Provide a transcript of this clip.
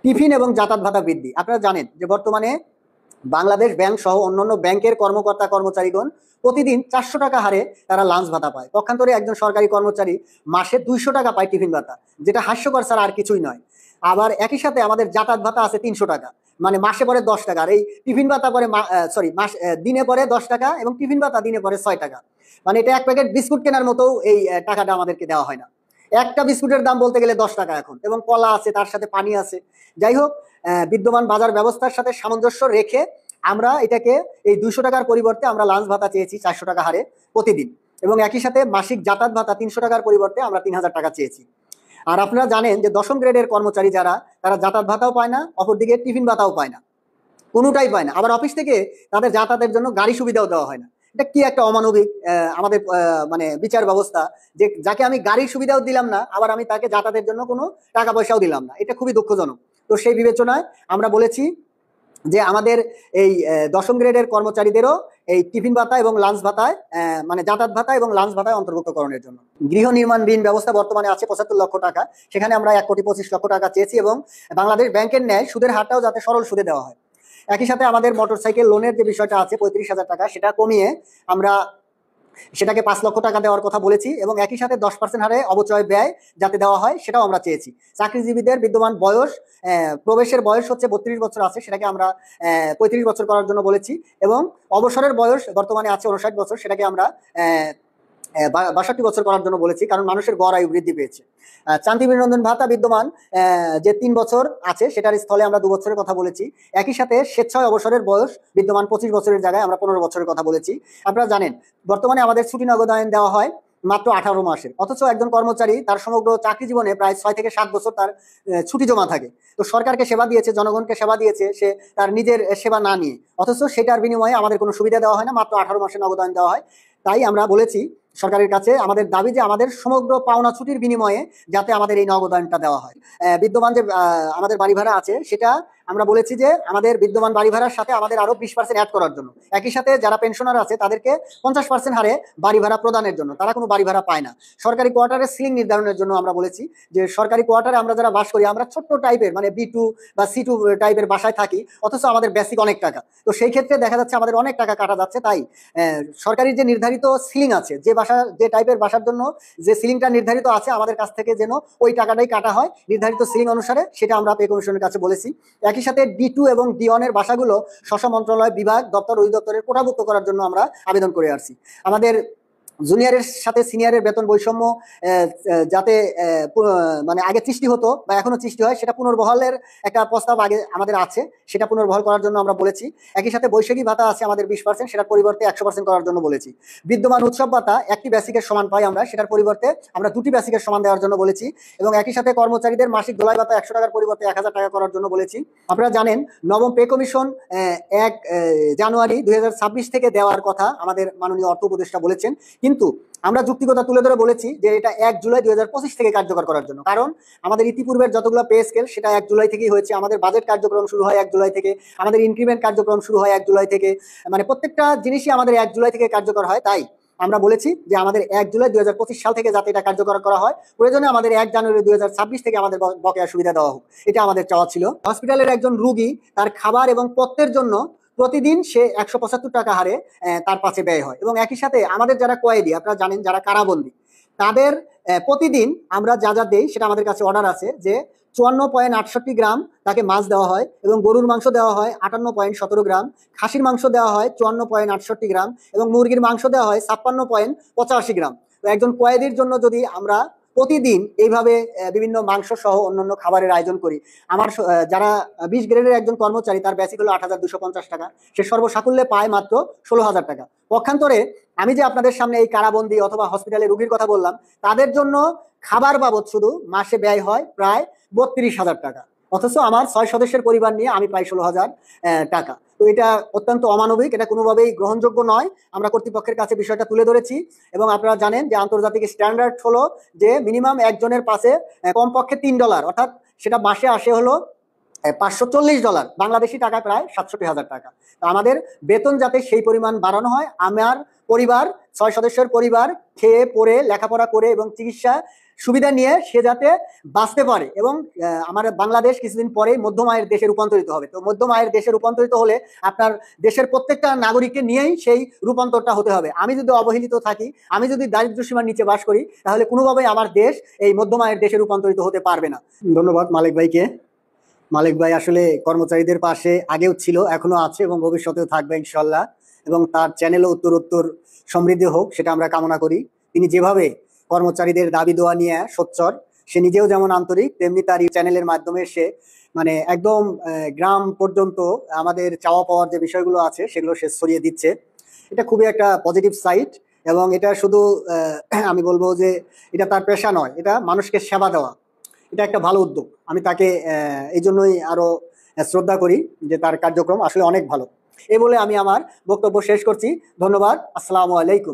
Tiffin এবং যাতায়াত ভাতা বৃদ্ধি। আপনারা জানেন যে বর্তমানে বাংলাদেশ ব্যাংক সহ অন্যান্য ব্যাংকের কর্মকর্তা কর্মচারীগণ প্রতিদিন 400 টাকা হারে তারা লাঞ্চ ভাতা পায়। পক্ষান্তরে একজন সরকারি কর্মচারী মাসে 200 টাকা পায় টিফিন ভাতা, যেটা হাস্যকর ছাড়া আর কিছুই নয়। আবার একই সাথে আমাদের যাতায়াত ভাতা আছে 300 টাকা, মানে মাসে পরে 10 টাকা। আর এই টিফিন ভাতা পরে দিনে পরে 10 টাকা এবং টিফিন ভাতা দিনে পরে 6 টাকা। মানে এটা এক প্যাকেট বিস্কুট কেনার মতো এই টাকাটা আমাদেরকে দেওয়া হয় না। একটা বিস্কুটের দাম বলতে গেলে 10 টাকা এখন, এবং কলা আছে, তার সাথে পানি আছে। যাই হোক, বিদ্যমান বাজার ব্যবস্থার সাথে সামঞ্জস্য রেখে আমরা এটাকে এই 200 টাকার পরিবর্তে আমরা লাঞ্চ ভাতা চেয়েছি 400 টাকা হারে প্রতিদিন, এবং একই সাথে মাসিক যাতায়াত ভাতা 300 টাকার পরিবর্তে আমরা 3000 টাকা চেয়েছি। আর আপনারা জানেন যে দশম গ্রেডের কর্মচারী যারা, তারা যাতায়াত ভাতাও পায় না, অপরদিকে টিফিন ভাতাও পায় না, কোনোটাই পায় না। আবার অফিস থেকে তাদের যাতায়াতের জন্য গাড়ি সুবিধাও দেওয়া হয় না। এটা কি একটা অমানবিক আমাদের মানে বিচার ব্যবস্থা, যে যাকে আমি গাড়ির সুবিধাও দিলাম না, আবার আমি তাকে যাতায়াতের জন্য কোনো টাকা পয়সাও দিলাম না। এটা খুবই দুঃখজনক। তো সেই বিবেচনায় আমরা বলেছি যে আমাদের এই দশম গ্রেডের কর্মচারীদেরও এই টিফিন ভাতা এবং লাঞ্চ ভাতায় মানে যাতায়াত ভাতা এবং লাঞ্চ ভাতায় অন্তর্ভুক্তকরণের জন্য। গৃহ নির্মাণ ঋণ ব্যবস্থা বর্তমানে আছে 75 লক্ষ টাকা, সেখানে আমরা 1,25,00,000 টাকা চেয়েছি, এবং বাংলাদেশ ব্যাংকের ন্যায় সুদের হারটাও যাতে সরল সুদে দেওয়া হয়। একই সাথে আমাদের মোটরসাইকেল লোনের যে বিষয়টা আছে 35,000 টাকা, সেটা কমিয়ে আমরা সেটাকে 5 লক্ষ টাকা দেওয়ার কথা বলেছি, এবং একই সাথে 10% হারে অবচয় ব্যয় যাতে দেওয়া হয় সেটাও আমরা চেয়েছি। চাকরিজীবীদের বিদ্যমান বয়স, প্রবেশের বয়স হচ্ছে 32 বছর আছে, সেটাকে আমরা 35 বছর করার জন্য বলেছি, এবং অবসরের বয়স বর্তমানে আছে 59 বছর, সেটাকে আমরা 62 বছর করার জন্য বলেছি, কারণ মানুষের গড় আয়ু বৃদ্ধি পেয়েছে। চান্তি বিনোদন ভাতা বিদ্যমান যে 3 বছর আছে, সেটার স্থলে আমরা 2 বছরের কথা বলেছি। একই সাথে স্বেচ্ছায় অবসরের বয়স বিদ্যমান 25 বছরের জায়গায় আমরা 15 বছরের কথা বলেছি। আপনারা জানেন বর্তমানে আমাদের ছুটি নগদায়ন দেওয়া হয় মাত্র 18 মাসের, অথচ একজন কর্মচারী তার সমগ্র চাকরি জীবনে প্রায় 6 থেকে 7 বছর তার ছুটি জমা থাকে। তো সরকারকে সেবা দিয়েছে, জনগণকে সেবা দিয়েছে সে তার নিজের সেবা না নিয়ে, অথচ সেটার বিনিময়ে আমাদের কোনো সুবিধা দেওয়া হয় না, মাত্র 18 মাসের নগদায়ন দেওয়া হয়। তাই আমরা বলেছি সরকারের কাছে আমাদের দাবি যে আমাদের সমগ্র পাওনা ছুটির বিনিময়ে যাতে আমাদের এই নগদায়নটা দেওয়া হয়। বিদ্যমান যে আমাদের বাড়ি ভাড়া আছে, সেটা আমরা বলেছি যে আমাদের বিদ্যমান বাড়ি ভাড়ার সাথে আমাদের আরো 20% অ্যাড করার জন্য। একই সাথে যারা পেনশনার আছে তাদেরকে 50% হারে বাড়ি ভাড়া প্রদানের জন্য, তারা কোনো বাড়ি ভাড়া পায় না। সরকারি কোয়ার্টারের সিলিং নির্ধারণের জন্য আমরা বলেছি যে সরকারি কোয়ার্টারে আমরা যারা বাস করি, আমরা ছোট্ট টাইপের মানে B2 বা C2 টাইপের বাসায় থাকি, অথচ আমাদের বেসিক অনেক টাকা। তো সেই ক্ষেত্রে দেখা যাচ্ছে আমাদের অনেক টাকা কাটা যাচ্ছে। তাই সরকারি যে নির্ধারিত সিলিং আছে, যে টাইপের বাসার জন্য যে সিলিংটা নির্ধারিত আছে, আমাদের কাছ থেকে যেন ওই টাকাটাই কাটা হয় নির্ধারিত সিলিং অনুসারে, সেটা আমরা পে কমিশনের কাছে বলেছি। একই সাথে D2 এবং D1 এর বাসাগুলো স্ব মন্ত্রণালয়, বিভাগ, দপ্তর, অধিদপ্তরের কোটাভুক্ত করার জন্য আমরা আবেদন করে আসছি। আমাদের জুনিয়রের সাথে সিনিয়রের বেতন বৈষম্য যাতে মানে আগে সৃষ্টি হতো বা এখনো সৃষ্টি হয়, সেটা পুনর্বহালের একটা প্রস্তাব আগে আমাদের আছে, সেটা পুনর্বহাল করার জন্য আমরা বলেছি। একই সাথে বৈশাখী ভাতা আছে আমাদের 20%, সেটার পরিবর্তে 100% করার জন্য বলেছি। বিদ্যমান উৎসব ভাতা একটি বেসিকের সমান পাই আমরা, সেটার পরিবর্তে আমরা 2টি বেসিকের সমান দেওয়ার জন্য বলেছি, এবং একই সাথে কর্মচারীদের মাসিক ধোলাই ভাতা 100 টাকার পরিবর্তে 1000 টাকা করার জন্য বলেছি। আপনারা জানেন নবম পে কমিশন 1 জানুয়ারি 2026 থেকে দেওয়ার কথা আমাদের মাননীয় অর্থ উপদেষ্টা বলেছেন, কিন্তু আমরা যুক্তিকতা তুলে ধরে বলেছি যে এটা 1 জুলাই 2025 থেকে কার্যকর করার জন্য। কারণ আমাদের ইতিপূর্বের যতগুলো পে স্কেল সেটা 1 জুলাই থেকেই হয়েছে। আমাদের বাজেট কার্যক্রম শুরু হয় 1 জুলাই থেকে, আমাদের ইনক্রিমেন্ট কার্যক্রম শুরু হয় 1 জুলাই থেকে, মানে প্রত্যেকটা জিনিসই আমাদের 1 জুলাই থেকে কার্যকর হয়। তাই আমরা বলেছি যে আমাদের 1 জুলাই 2025 সাল থেকে যাতে এটা কার্যকর করা হয়, প্রয়োজনে আমাদের 1 জানুয়ারি 2026 থেকে আমাদের বকেয়া সুবিধা দেওয়া হোক, এটা আমাদের চাওয়া ছিল। হসপিটালের একজন রোগী তার খাবার এবং পথ্যের জন্য প্রতিদিন সে 175 টাকা হারে তার পাশে ব্যয় হয়, এবং একই সাথে আমাদের যারা কয়েদি, আপনারা জানেন যারা কারাবন্দী, তাদের প্রতিদিন আমরা যা যা দেই সেটা আমাদের কাছে অর্ডার আছে যে 54.68 গ্রাম তাকে মাছ দেওয়া হয়, এবং গরুর মাংস দেওয়া হয় 58.17 গ্রাম, খাসির মাংস দেওয়া হয় 54.68 গ্রাম, এবং মুরগির মাংস দেওয়া হয় 56.85 গ্রাম। তো একজন কয়েদির জন্য যদি আমরা প্রতিদিন এইভাবে বিভিন্ন মাংস সহ অন্যান্য খাবারের আয়োজন করি, আমার যারা 20 গ্রেডের একজন কর্মচারী, তার বেসিক হলো 8,250 টাকা, সে সর্বসাকুল্যে পায় মাত্র 16,000 টাকা। পক্ষান্তরে আমি যে আপনাদের সামনে এই কারাবন্দী অথবা হসপিটালে রোগীর কথা বললাম, তাদের জন্য খাবার বাবদ শুধু মাসে ব্যয় হয় প্রায় 32,000 টাকা, অথচ আমার 6 সদস্যের পরিবার নিয়ে আমি পাই 16,000 টাকা। তো এটা অত্যন্ত অমানবিক, এটা কোনোভাবেই গ্রহণযোগ্য নয়। আমরা কর্তৃপক্ষের কাছে বিষয়টা তুলে ধরেছি, এবং আপনারা জানেন যে আন্তর্জাতিক স্ট্যান্ডার্ড হলো যে মিনিমাম একজনের পাশে কমপক্ষে $3, অর্থাৎ সেটা মাসে আসে হলো $540, বাংলাদেশি টাকা প্রায় 67,000 টাকা। তো আমাদের বেতন যাতে সেই পরিমাণ বাড়ানো হয়, আমার পরিবার 6 সদস্যের পরিবার খেয়ে পড়ে লেখাপড়া করে এবং চিকিৎসা সুবিধা নিয়ে সে যাতে বাঁচতে পারে, এবং আমার বাংলাদেশ কিছুদিন পরেই মধ্যম আয়ের দেশে রূপান্তরিত হবে। তো মধ্যম আয়ের দেশে রূপান্তরিত হলে আপনার দেশের প্রত্যেকটা নাগরিককে নিয়েই সেই রূপান্তরটা হতে হবে। আমি যদি অবহেলিত থাকি, আমি যদি দারিদ্র সীমার নিচে বাস করি, তাহলে কোনোভাবেই আমার দেশ এই মধ্যম আয়ের দেশে রূপান্তরিত হতে পারবে না। ধন্যবাদ মালিক ভাইকে। মালিক ভাই আসলে কর্মচারীদের পাশে আগেও ছিল, এখনো আছে এবং ভবিষ্যতেও থাকবে ইনশাল্লাহ, এবং তার চ্যানেলও উত্তর সমৃদ্ধি হোক সেটা আমরা কামনা করি। তিনি যেভাবে কর্মচারীদের দাবি দেওয়া নিয়ে সোচ্চার, সে নিজেও যেমন আন্তরিক, তেমনি তার এই চ্যানেলের মাধ্যমে সে মানে একদম গ্রাম পর্যন্ত আমাদের চাওয়া পাওয়ার যে বিষয়গুলো আছে সেগুলো সে ছড়িয়ে দিচ্ছে। এটা খুবই একটা পজিটিভ সাইড, এবং এটা শুধু আমি বলবো যে এটা তার পেশা নয়, এটা মানুষকে সেবা দেওয়া, এটা একটা ভালো উদ্যোগ। আমি তাকে এই জন্যই আরো শ্রদ্ধা করি যে তার কার্যক্রম আসলে অনেক ভালো। এই বলে আমি আমার বক্তব্য শেষ করছি। ধন্যবাদ। আসসালামু আলাইকুম।